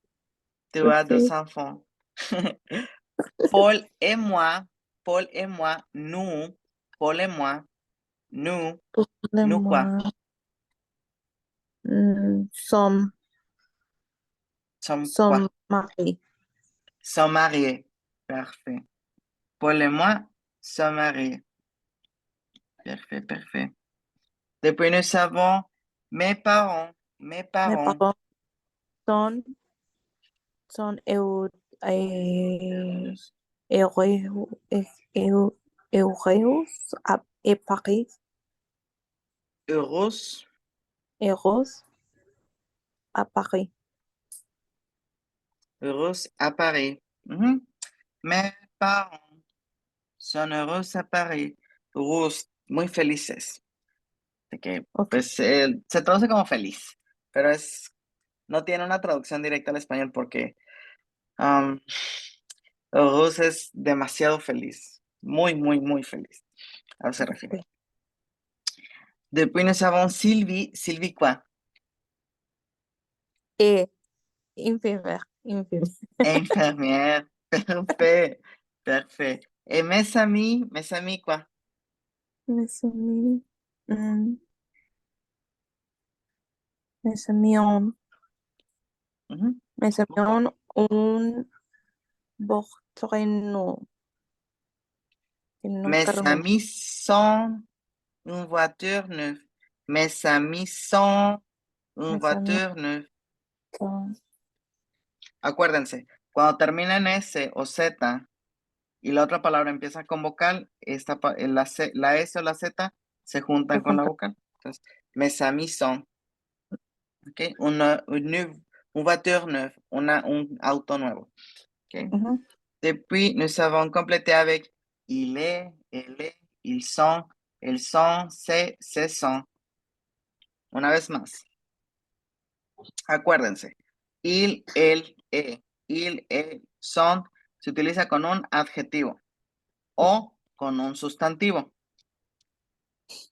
Speaker 1: Tú as deux
Speaker 2: ok,
Speaker 1: enfants. Paul et moi, Paul et moi, nous, Paul et moi, nous quoi?
Speaker 2: problema, son,
Speaker 1: Sommes quoi?
Speaker 2: son mari,
Speaker 1: Sommes mariés. Parfait. Paul et moi sommes mariés. Parfait, parfait. Depuis nous savons mes parents, mes
Speaker 2: mes
Speaker 1: parents,
Speaker 2: parents son, son heureux, heureux à Paris,
Speaker 1: heureuse,
Speaker 2: heureux à Paris.
Speaker 1: heureuse à Paris. Mhm. Mes parents son heureux a Paris. Rus, muy felices. Así que,
Speaker 2: Ok,
Speaker 1: pues, se traduce como feliz, pero no tiene una traducción directa al español porque um, Rus es demasiado feliz. Muy, muy, muy feliz. A eso se refiere.
Speaker 2: ok.
Speaker 1: Depuis nous avons Sylvie. Sylvie quoi?
Speaker 2: Et infirmière, infirmière.
Speaker 1: Infirmière. Parfait. Parfait. Et mes amis quoi?
Speaker 2: Mes amis, mm, mes amis ont,
Speaker 1: Mhm.
Speaker 2: mes amis ont un Bortorino, un
Speaker 1: Mes
Speaker 2: carro nuevo.
Speaker 1: amis sont une voiture neuve. Mes amis sont une
Speaker 2: Mes amis
Speaker 1: voiture neuve.
Speaker 2: son,
Speaker 1: Acuérdense, cuando termina en S o Z y la otra palabra empieza con vocal, la S o la Z se juntan
Speaker 2: se
Speaker 1: con la
Speaker 2: juntan.
Speaker 1: vocal. Entonces, mes amis sont, ¿ok? Une voiture neuve, un auto nuevo, ¿ok?
Speaker 2: Ujú.
Speaker 1: Depuis, nous avons complété avec il est, elle est, ils sont, elles sont, ce sont. Una vez más, acuérdense, son, se utiliza con un adjetivo o con un sustantivo.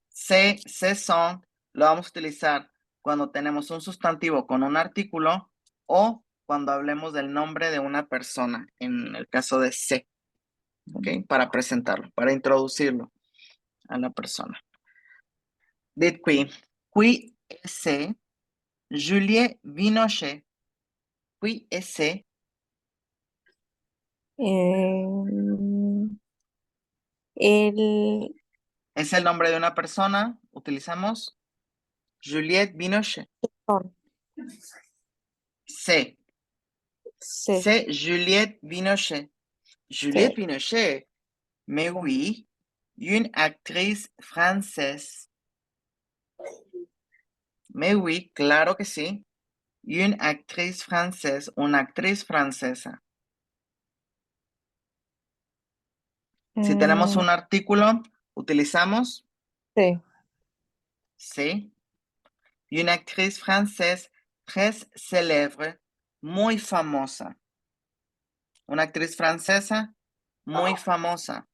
Speaker 1: Se son, lo vamos a utilizar cuando tenemos un sustantivo con un artículo o cuando hablemos del nombre de una persona, en el caso de se, ¿ok? Para presentarlo, para introducirlo a la persona. Dit qui esse, Julie Vinochet, qui esse,
Speaker 2: Eh, el
Speaker 1: es el nombre de una persona, utilizamos Juliette Binochet.
Speaker 2: son,
Speaker 1: C'est,
Speaker 2: se,
Speaker 1: c'est Juliette Binochet. Juliette
Speaker 2: se,
Speaker 1: Binochet, mais oui, une actrice française. Mais oui, claro que sí. Une actrice française, una actriz francesa. Si tenemos un artículo, utilizamos
Speaker 2: se,
Speaker 1: c'est. Une actrice française Très célèbre, muy famosa. Una actriz francesa muy famosa,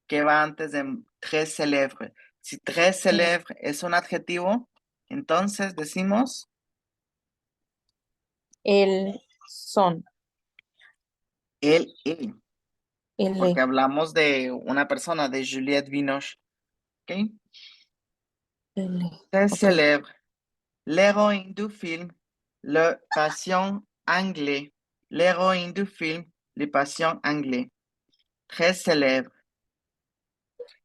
Speaker 1: que va antes de très célèbre. Si très célèbre es un adjetivo, entonces decimos
Speaker 2: El son.
Speaker 1: el, porque
Speaker 2: El.
Speaker 1: hablamos de una persona, de Juliette Binoche. ¿Ok?
Speaker 2: El.
Speaker 1: Très
Speaker 2: Ok.
Speaker 1: célèbre. L'héroïne du film, le patient anglais. L'héroïne du film, le patient anglais. Très célèbre.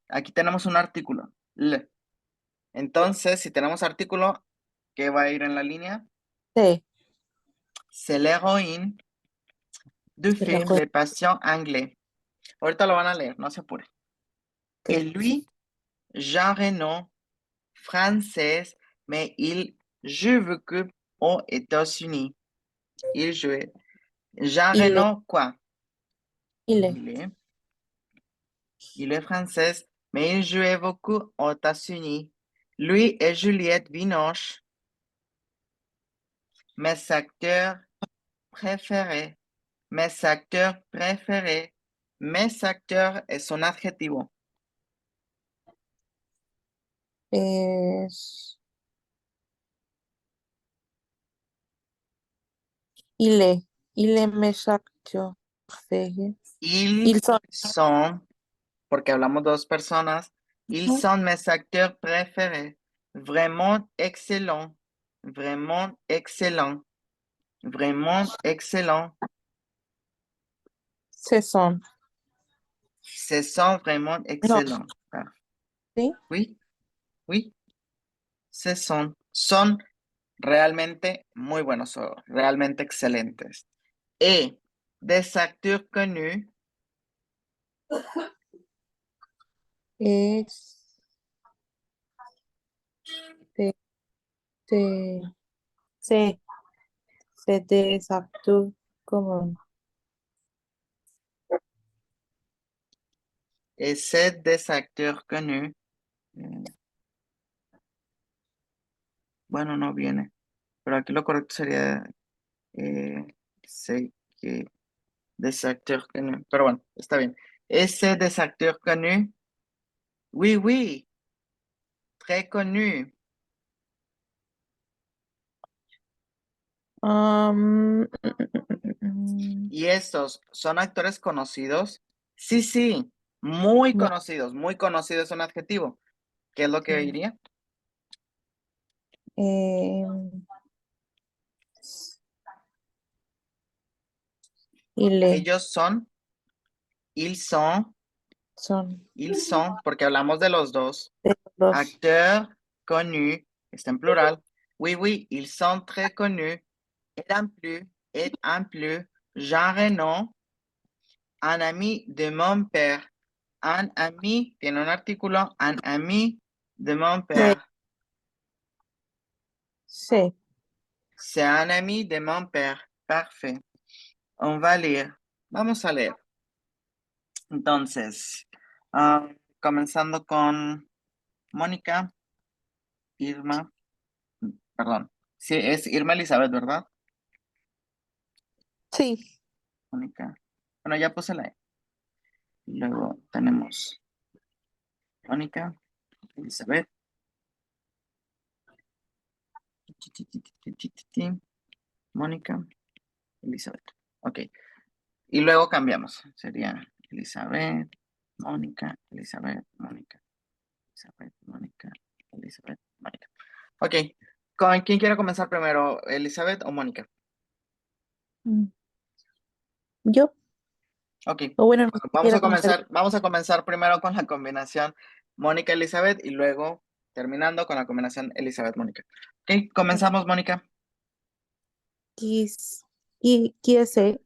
Speaker 1: Aquí tenemos un artículo. Le. Entonces, si tenemos artículo, ¿qué va a ir en la línea?
Speaker 2: Sí.
Speaker 1: C'est l'héroïne du
Speaker 2: El
Speaker 1: film Le Patient Anglais. Ahorita lo van a leer, no se apure. Et lui, Jean Reno, français, mais il joue beaucoup aux États-Unis. Il jouait. Jean
Speaker 2: Ile.
Speaker 1: Reno, quoi?
Speaker 2: Ile.
Speaker 1: Il est, il est français, mais il jouait beaucoup aux États-Unis. Lui et Juliette Binoche, mes acteurs préférés. Mes acteurs préférés. Mes acteurs es un adjetivo.
Speaker 2: Es. Ile. Ile mes acteurs préférés.
Speaker 1: Ils
Speaker 2: Ils sont.
Speaker 1: sont, porque hablamos de dos personas, ils sont mes acteurs préférés. Vraiment excellent. Vraiment excellent. Vraiment excellent.
Speaker 2: Ce sont.
Speaker 1: Ce sont vraiment
Speaker 2: No.
Speaker 1: excellents. Ah,
Speaker 2: Sí.
Speaker 1: oui, oui, ce sont. Son realmente muy buenos o realmente excelentes. Et des acteurs connus.
Speaker 2: Es. De. De. C. C'est des acteurs communs.
Speaker 1: Et c'est des acteurs connus. Eh, bueno, no viene. Pero aquí lo correcto sería c'est que des acteurs connus. Pero bueno, está bien. Et c'est des acteurs connus. Oui, oui, très connus. ¿Y estos son actores conocidos? Sí, sí, muy
Speaker 2: No.
Speaker 1: conocidos. Muy conocido es un adjetivo. ¿Qué es lo que
Speaker 2: Sí.
Speaker 1: diría?
Speaker 2: Em, ile.
Speaker 1: Ellos son, ils
Speaker 2: Son.
Speaker 1: sont, porque hablamos de los dos.
Speaker 2: De los.
Speaker 1: Acteurs connus, está en plural. Oui, oui, ils sont très connus. Et en plus, Jean Reno, un ami de mon père. Un ami, tiene un artículo, un ami de mon
Speaker 2: Sí.
Speaker 1: père.
Speaker 2: Sí.
Speaker 1: C'est un ami de mon père. Parfait. On va lire. Vamos a leer. Entonces, comenzando con Mónica, Irma, perdón. Sí, es Irma Elizabeth, ¿verdad?
Speaker 2: Sí.
Speaker 1: Mónica. Bueno, ya puse la E. Luego tenemos Mónica, Elizabeth. Mónica, Elizabeth. Ok. Y luego cambiamos. Sería Elizabeth, Mónica, Elizabeth, Mónica, Elizabeth, Mónica, Elizabeth, Mónica. Ok. ¿Con quién quiere comenzar primero? ¿Elizabeth o Mónica?
Speaker 2: Mm. Yo.
Speaker 1: Ok.
Speaker 2: O bueno, no sé si
Speaker 1: Vamos
Speaker 2: quiera
Speaker 1: a
Speaker 2: comenzar.
Speaker 1: comenzar primero con la combinación Mónica Elizabeth y luego terminando con la combinación Elizabeth Mónica. Ok, comenzamos Mónica.
Speaker 2: Qui ese. Qui ese.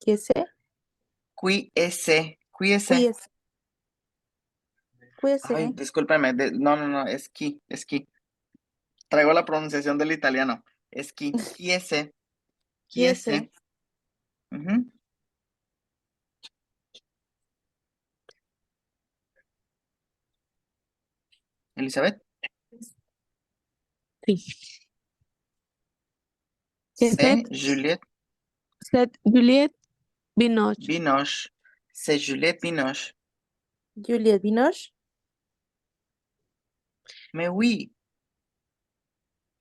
Speaker 1: Cuíese,
Speaker 2: Qui
Speaker 1: cuíese.
Speaker 2: ese. Qui
Speaker 1: Ay,
Speaker 2: ese.
Speaker 1: discúlpeme, no, es qui. Traigo la pronunciación del italiano. Es qui, chiese,
Speaker 2: Qui ese.
Speaker 1: chiese. Ujú. Elizabeth,
Speaker 2: Sí.
Speaker 1: C'est Juliette
Speaker 2: C'est Juliette Binoche.
Speaker 1: Binoche. C'est Juliette Binoche.
Speaker 2: Juliette Binoche.
Speaker 1: Mais oui,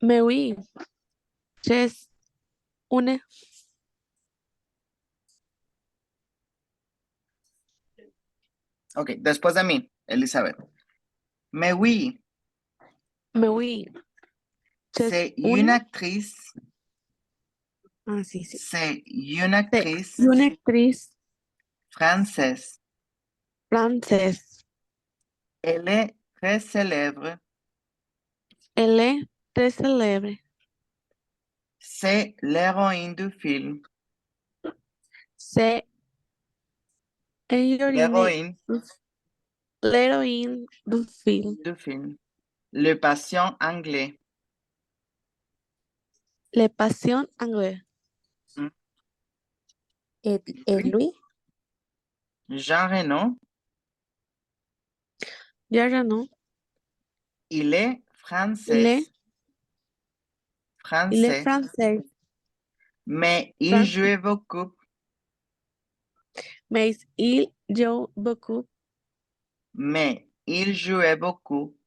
Speaker 2: Mais oui, c'est une.
Speaker 1: ok, después de mí, Elizabeth. Mais oui,
Speaker 2: Mais oui,
Speaker 1: c'est
Speaker 2: une.
Speaker 1: une actrice.
Speaker 2: Ah, sí, sí.
Speaker 1: C'est une
Speaker 2: C'est
Speaker 1: actrice
Speaker 2: une actrice
Speaker 1: française.
Speaker 2: française.
Speaker 1: Elle est très célèbre.
Speaker 2: Elle est très célèbre.
Speaker 1: C'est l'héroïne du film.
Speaker 2: C'est
Speaker 1: L'héroïne
Speaker 2: l'héroïne du film.
Speaker 1: du film. Le patient anglais.
Speaker 2: Les Passions anglais.
Speaker 1: Mm.
Speaker 2: Et
Speaker 1: Lui,
Speaker 2: lui,
Speaker 1: Jean Reno,
Speaker 2: ya no.
Speaker 1: il est
Speaker 2: Il
Speaker 1: français.
Speaker 2: est, il est
Speaker 1: Français.
Speaker 2: français.
Speaker 1: Mais il
Speaker 2: Fran-
Speaker 1: jouait beaucoup.
Speaker 2: Mais il joue beaucoup.
Speaker 1: Mais il jouait beaucoup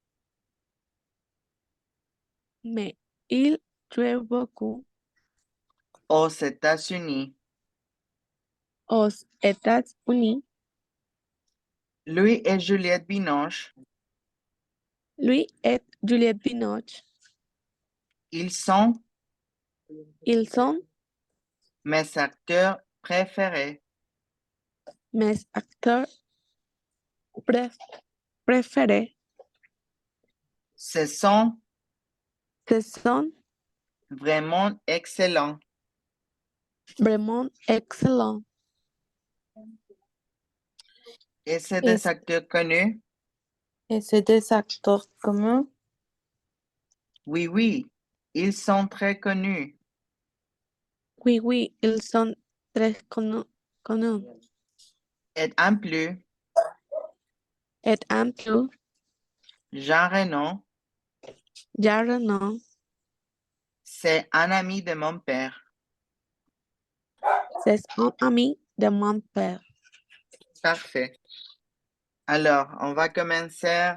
Speaker 2: Mais il joue beaucoup
Speaker 1: aux États-Unis.
Speaker 2: aux États-Unis.
Speaker 1: Lui et Juliette Binoche,
Speaker 2: Lui et Juliette Binoche.
Speaker 1: ils sont
Speaker 2: Ils sont
Speaker 1: mes acteurs préférés.
Speaker 2: mes acteurs préférés.
Speaker 1: Ce sont
Speaker 2: Ce sont
Speaker 1: vraiment excellents.
Speaker 2: vraiment excellents.
Speaker 1: Et c'est des
Speaker 2: Es-
Speaker 1: acteurs connus?
Speaker 2: C'est des acteurs communs.
Speaker 1: Oui, oui, ils sont très connus.
Speaker 2: Oui, oui, ils sont très connus.
Speaker 1: Et en plus,
Speaker 2: Et en plus,
Speaker 1: Jean Reno,
Speaker 2: ya no,
Speaker 1: c'est un ami de mon père.
Speaker 2: c'est un ami de mon père.
Speaker 1: Parfait. Alors, on va commencer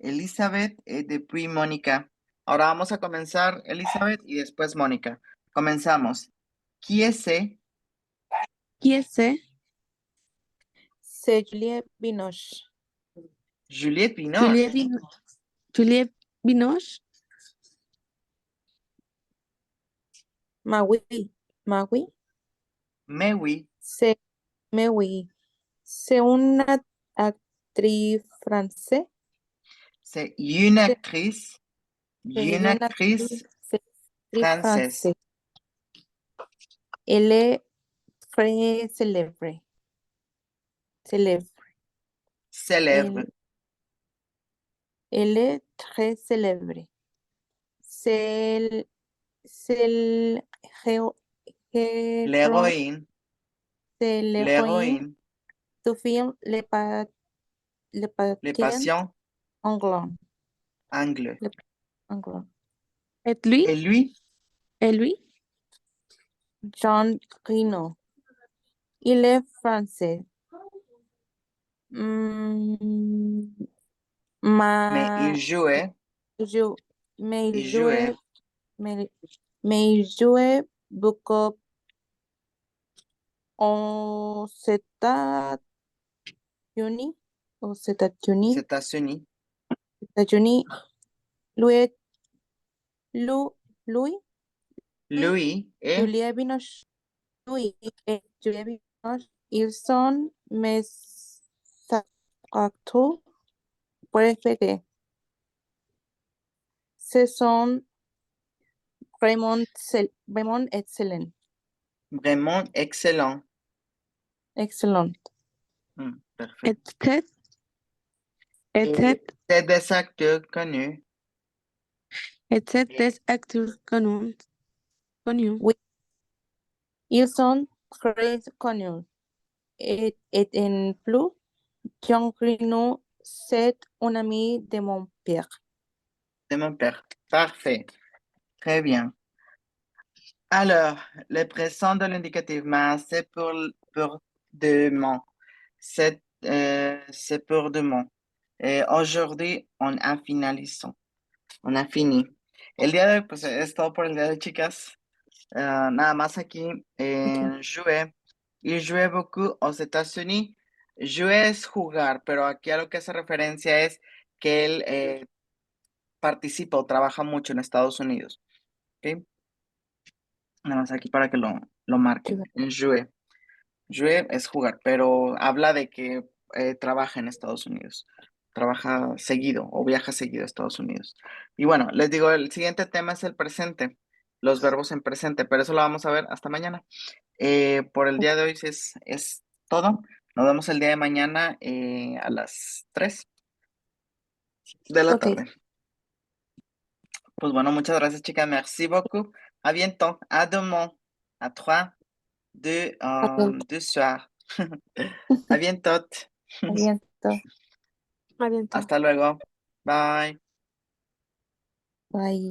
Speaker 1: Elizabeth y después Mónica. Ahora vamos a comenzar Elizabeth y después Mónica. Comenzamos. Qui est-ce?
Speaker 2: Qui est-ce? C'est Juliette Binoche.
Speaker 1: Juliette Binoche.
Speaker 2: Juliette Binoche. Maui. Maui.
Speaker 1: Mais oui,
Speaker 2: C'est, mais oui. C'est une actrice française.
Speaker 1: c'est une
Speaker 2: C'est
Speaker 1: actrice,
Speaker 2: c'est
Speaker 1: une
Speaker 2: une
Speaker 1: actrice
Speaker 2: actrice
Speaker 1: française.
Speaker 2: française. Elle est très célèbre. Célèbre.
Speaker 1: Célèbre.
Speaker 2: Elle est très célèbre. C'est héros
Speaker 1: L'héroïne,
Speaker 2: de l'héroïne
Speaker 1: l'héroïne,
Speaker 2: du film Le
Speaker 1: les
Speaker 2: Patient
Speaker 1: patients
Speaker 2: anglais.
Speaker 1: anglais.
Speaker 2: Anglais. Et lui?
Speaker 1: Et lui,
Speaker 2: Et lui? Jean Reno. Il est français. Mm,
Speaker 1: mais il
Speaker 2: ma,
Speaker 1: jouait,
Speaker 2: je, mais
Speaker 1: il jouait
Speaker 2: mais, mais il jouait beaucoup aux États-Unis, aux
Speaker 1: aux
Speaker 2: États-Unis,
Speaker 1: États-Unis.
Speaker 2: États-Unis, lui, lui, lui, lui,
Speaker 1: Lui et
Speaker 2: Julia Binoche, lui et Julia Binoche, ils sont mes acteurs préférés. Ce sont vraiment excellents.
Speaker 1: vraiment excellent.
Speaker 2: Excellent.
Speaker 1: Parfait.
Speaker 2: Et
Speaker 1: Et c'est des acteurs connus.
Speaker 2: des acteurs connus.
Speaker 1: Oui,
Speaker 2: Ils sont très connus. Et en plus, Jean Reno, c'est un ami de mon père.
Speaker 1: de mon père. Parfait. Très bien. Alors, le présent de l'indicatif, mais c'est pour demain. C'est pour demain. Aujourd'hui, on a finalizado. On a fini. El día de hoy, pues es todo por el día de hoy, chicas. Nada más aquí
Speaker 2: Ok,
Speaker 1: en jouer. Il jouait beaucoup aux États-Unis. Jouer es jugar, pero aquí a lo que hace referencia es que él participa o trabaja mucho en Estados Unidos. ¿Ok? Nada más aquí para que lo marquen.
Speaker 2: sure.
Speaker 1: En jouer. Jouer es jugar, pero habla de que trabaja en Estados Unidos. Trabaja seguido o viaja seguido a Estados Unidos. Y bueno, les digo, el siguiente tema es el presente, los verbos en presente, pero eso lo vamos a ver hasta mañana. Por el día de hoy sí es todo. Nos vemos el día de mañana a las 3 de la
Speaker 2: Ok,
Speaker 1: tarde. Pues bueno, muchas gracias, chicas. Merci beaucoup. À bientôt. À demain. À 3, 2,
Speaker 2: aviento,
Speaker 1: 2 soir. À bientôt.
Speaker 2: aviento, aviento.
Speaker 1: Hasta luego. Bye.
Speaker 2: Bye.